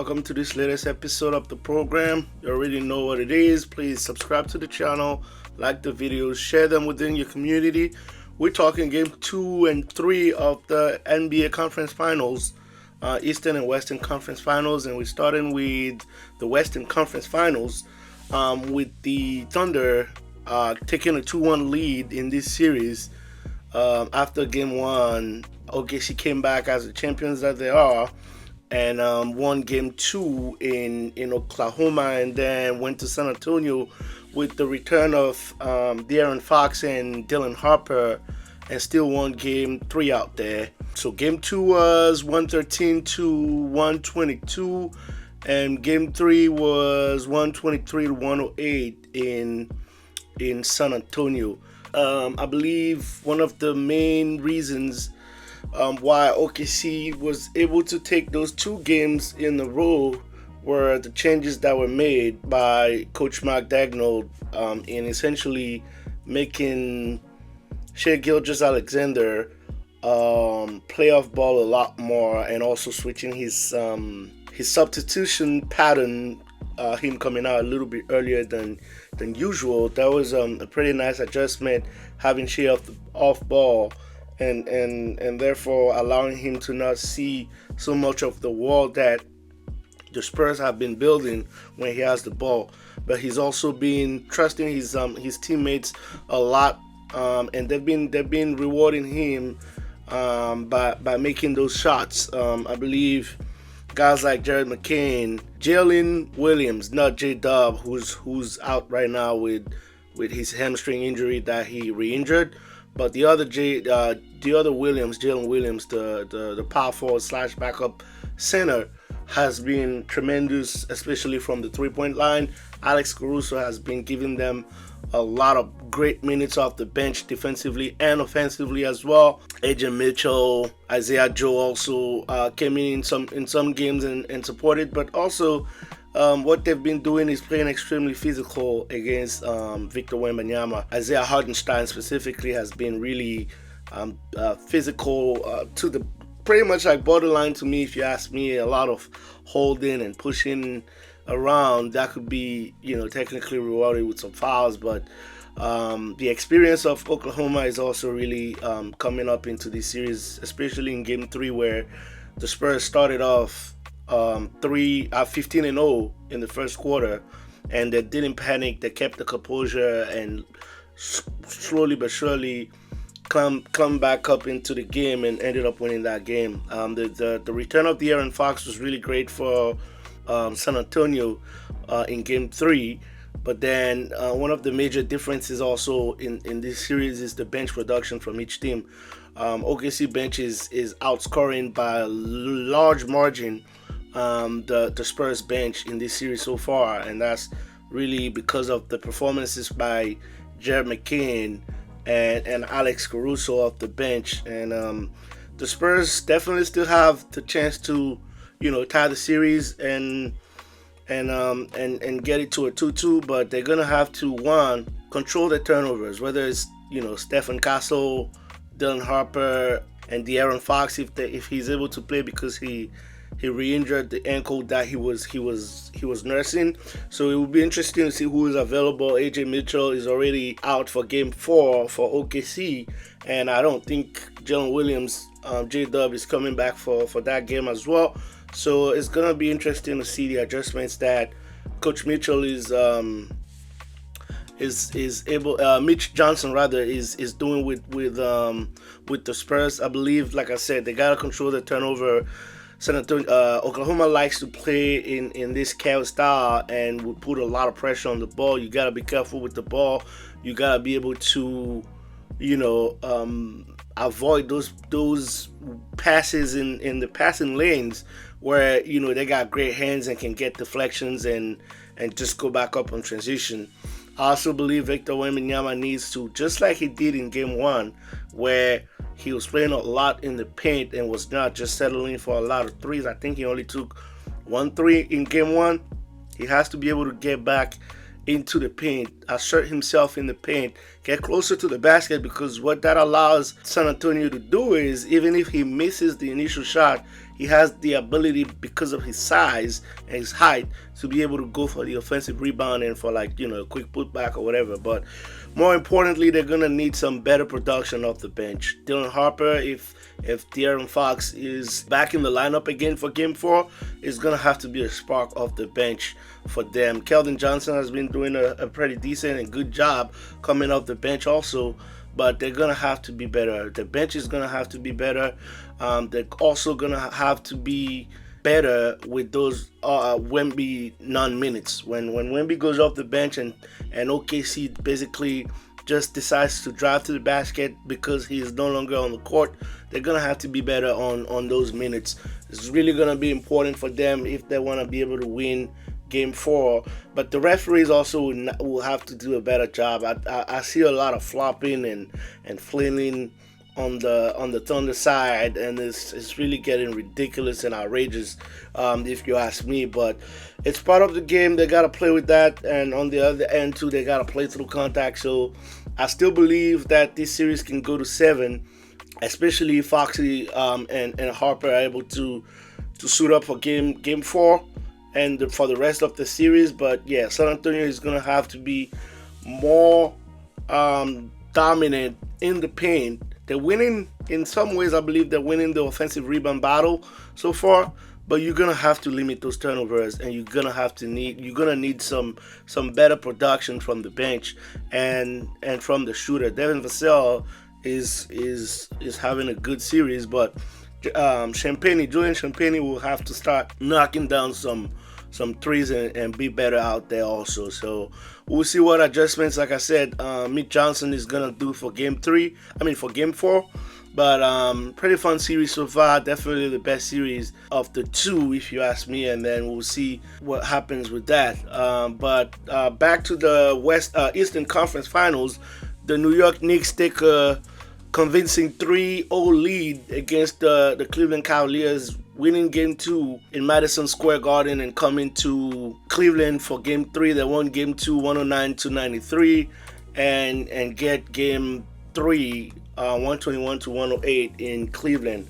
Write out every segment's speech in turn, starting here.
welcome to this latest episode of the program. You already know what it is. Please subscribe to the channel, like the videos, share them within your community. We're talking game 2 and 3 of the NBA Conference Finals, Eastern and Western Conference Finals, and we're starting with the Western Conference Finals with the Thunder taking a 2-1 lead in this series. After game 1, OKC came back as the champions that they are, and won game 2 in Oklahoma, and then went to San Antonio with the return of De'Aaron Fox and Dillon Harper, and still won game 3 out there. So game 2 was 113 to 122, and game 3 was 123 to 108 in San Antonio. I believe one of the main reasons why OKC was able to take those 2 games in a row were the changes that were made by Coach Mark Daigneault in essentially making Gilgeous-Alexander play off ball a lot more, and also switching his substitution pattern, him coming out a little bit earlier than usual. That was a pretty nice adjustment, having Shea off ball, and therefore allowing him to not see so much of the wall that the Spurs have been building when he has the ball. But he's also been trusting his teammates a lot, and they've been rewarding him by making those shots. I believe guys like Jared McCain, Jalen Williams, not J-Dub, who's out right now with his hamstring injury that he re-injured, but the other Williams, Jalen Williams, the power forward / backup center, has been tremendous, especially from the 3-point line. Alex Caruso has been giving them a lot of great minutes off the bench, defensively and offensively as well. AJ Mitchell, Isaiah Joe also came in some games and supported, but also what they've been doing is playing extremely physical against Victor Wembanyama. Isaiah Hardenstein specifically has been really physical to the pretty much like borderline to me, if you ask me. A lot of holding and pushing around that could be, technically rewarded with some fouls, but the experience of Oklahoma is also really coming up into this series, especially in game 3, where the Spurs started off 15-0 in the first quarter, and they didn't panic. They kept the composure and slowly but surely come back up into the game and ended up winning that game. The return of De'Aaron Fox was really great for San Antonio in game 3, but then one of the major differences also in this series is the bench production from each team. OKC bench is outscoring by a large margin the Spurs bench in this series so far, and that's really because of the performances by Jared McCain and Alex Caruso off the bench. And the Spurs definitely still have the chance to tie the series and get it to a 2-2, but they're gonna have to, one, control the turnovers, whether it's Stephen Castle, Dillon Harper, and De'Aaron Fox if he's able to play, because he re-injured the ankle that he was nursing. So it will be interesting to see who is available. AJ Mitchell is already out for game 4 for OKC, and I don't think Jalen Williams, J-Dub, is coming back for that game as well. So it's gonna be interesting to see the adjustments that Coach Mitchell is able. Mitch Johnson rather is doing with the Spurs. I believe, like I said, they gotta control the turnover. San Antonio, Oklahoma likes to play in this chaos style and will put a lot of pressure on the ball. You gotta be careful with the ball. You gotta be able to, avoid those passes in the passing lanes where they got great hands and can get deflections and just go back up on transition. I also believe Victor Wembanyama needs to, just like he did in game 1, where he was playing a lot in the paint and was not just settling for a lot of threes. I think he only took 1 3 in game 1. He has to be able to get back into the paint, assert himself in the paint, get closer to the basket, because what that allows San Antonio to do is, even if he misses the initial shot, he has the ability, because of his size and his height, to be able to go for the offensive rebound and for, like, a quick putback or whatever. But more importantly, they're gonna need some better production off the bench. Dillon Harper, if De'Aaron Fox is back in the lineup again for Game 4, is gonna have to be a spark off the bench for them. Keldon Johnson has been doing a pretty decent and good job coming off the bench also, but they're gonna have to be better. The bench is gonna have to be better. They're also gonna have to be better with those Wemby non-minutes. When Wemby goes off the bench and OKC basically just decides to drive to the basket because he is no longer on the court, they're gonna have to be better on those minutes. It's really gonna be important for them if they want to be able to win Game 4. But the referees also will have to do a better job. I see a lot of flopping and flailing on the Thunder side, and it's really getting ridiculous and outrageous, if you ask me. But it's part of the game. They got to play with that, and on the other end too, they got to play through contact. So I still believe that this series can go to 7, especially if Foxy and Harper are able to suit up for game 4 and for the rest of the series. But yeah, San Antonio is going to have to be more dominant in the paint. They're winning in some ways. I believe they're winning the offensive rebound battle so far, but you're gonna have to limit those turnovers, and you're gonna need some better production from the bench and from the shooter. Devin Vassell is having a good series, but Julian Champagnie will have to start knocking down some threes and be better out there also. So we'll see what adjustments, like I said, Mitch Johnson is gonna do for Game 4. But pretty fun series so far. Definitely the best series of the 2, if you ask me. And then we'll see what happens with that. But back to the Eastern Conference Finals, the New York Knicks take a convincing 3-0 lead against the Cleveland Cavaliers, winning Game 2 in Madison Square Garden and coming to Cleveland for Game 3. They won Game 2 109-93 and get Game 3 121-108 in Cleveland.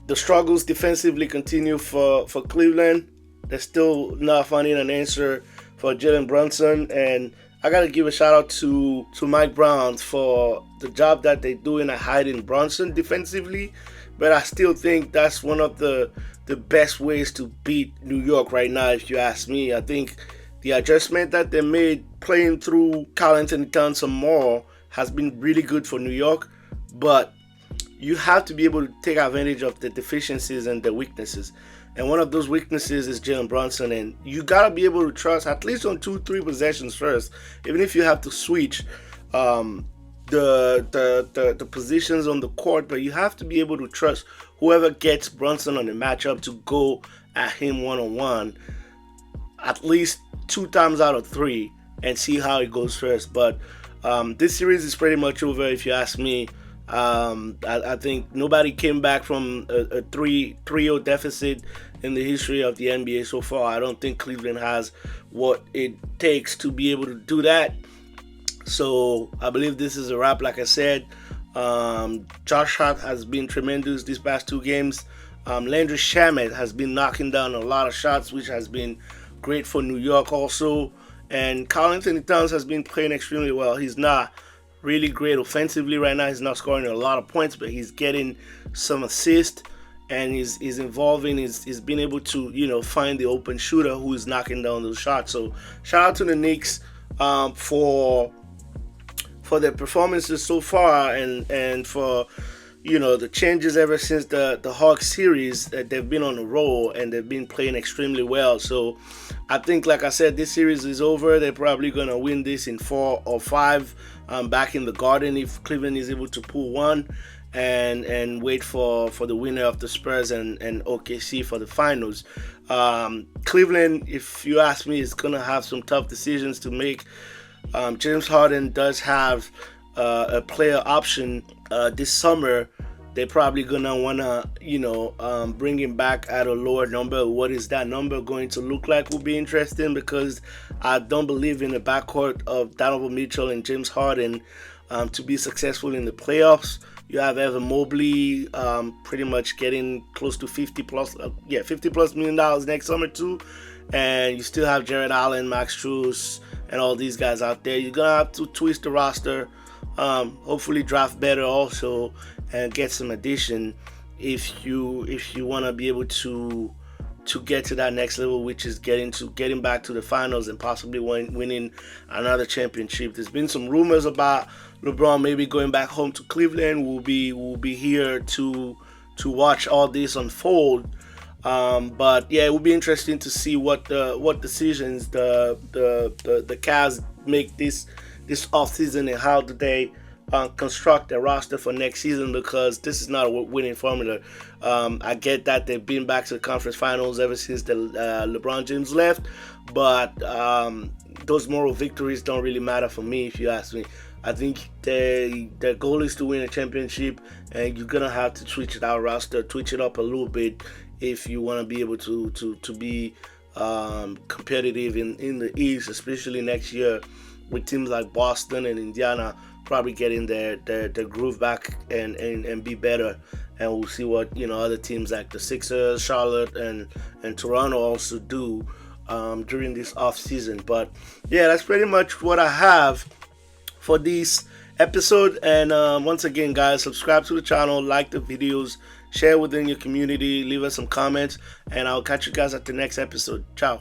The struggles defensively continue for Cleveland. They're still not finding an answer for Jalen Brunson, and I gotta give a shout out to Mike Brown for the job that they're doing at hiding Brunson defensively. But I still think that's one of the best ways to beat New York right now, if you ask me. I think the adjustment that they made playing through Karl-Anthony Towns some more has been really good for New York. But you have to be able to take advantage of the deficiencies and the weaknesses. And one of those weaknesses is Jalen Brunson. And you got to be able to trust, at least on 2-3 possessions first, even if you have to switch the positions on the court. But you have to be able to trust whoever gets Brunson on the matchup to go at him one-on-one at least 2 times out of 3 and see how it goes first. But this series is pretty much over, if you ask me. I think nobody came back from a 3-0 deficit in the history of the NBA so far. I don't think Cleveland has what it takes to be able to do that. So I believe this is a wrap. Like I said, Josh Hart has been tremendous these past 2 games. Landry Shamet has been knocking down a lot of shots, which has been great for New York also. And Karl-Anthony Towns has been playing extremely well. He's not really great offensively right now. He's not scoring a lot of points, but he's getting some assists, and he's involving. He's been able to find the open shooter who is knocking down those shots. So shout out to the Knicks for their performances so far, and for the changes ever since the Hawks series. That they've been on a roll and they've been playing extremely well. So I think, like I said, this series is over. They're probably gonna win this in 4 or 5 back in the Garden if Cleveland is able to pull one, and wait for the winner of the Spurs and OKC for the finals. Cleveland, if you ask me, is gonna have some tough decisions to make. James Harden does have a player option this summer. They're probably gonna wanna bring him back at a lower number. What is that number going to look like will be interesting, because I don't believe in the backcourt of Donovan Mitchell and James Harden to be successful in the playoffs. You have Evan Mobley pretty much getting close to $50+ million next summer too. And you still have Jared Allen, Max Strus, and all these guys out there. You're gonna have to twist the roster, hopefully draft better also, and get some addition if you want to be able to get to that next level, which is getting back to the finals and possibly winning another championship. There's been some rumors about LeBron maybe going back home to Cleveland. We'll be here to watch all this unfold. But yeah, it will be interesting to see what decisions the Cavs make this offseason, and how do they construct a roster for next season, because this is not a winning formula. I get that they've been back to the conference finals ever since the LeBron James left, but those moral victories don't really matter for me, if you ask me. I think their goal is to win a championship, and you're gonna have to switch it out roster, switch it up a little bit if you want to be able to be competitive in the East, especially next year with teams like Boston and Indiana probably getting their groove back and be better. And we'll see what other teams like the Sixers, Charlotte, and Toronto also do during this off season. But yeah, that's pretty much what I have for this episode. And once again, guys, subscribe to the channel, like the videos, share within your community, leave us some comments, and I'll catch you guys at the next episode. Ciao.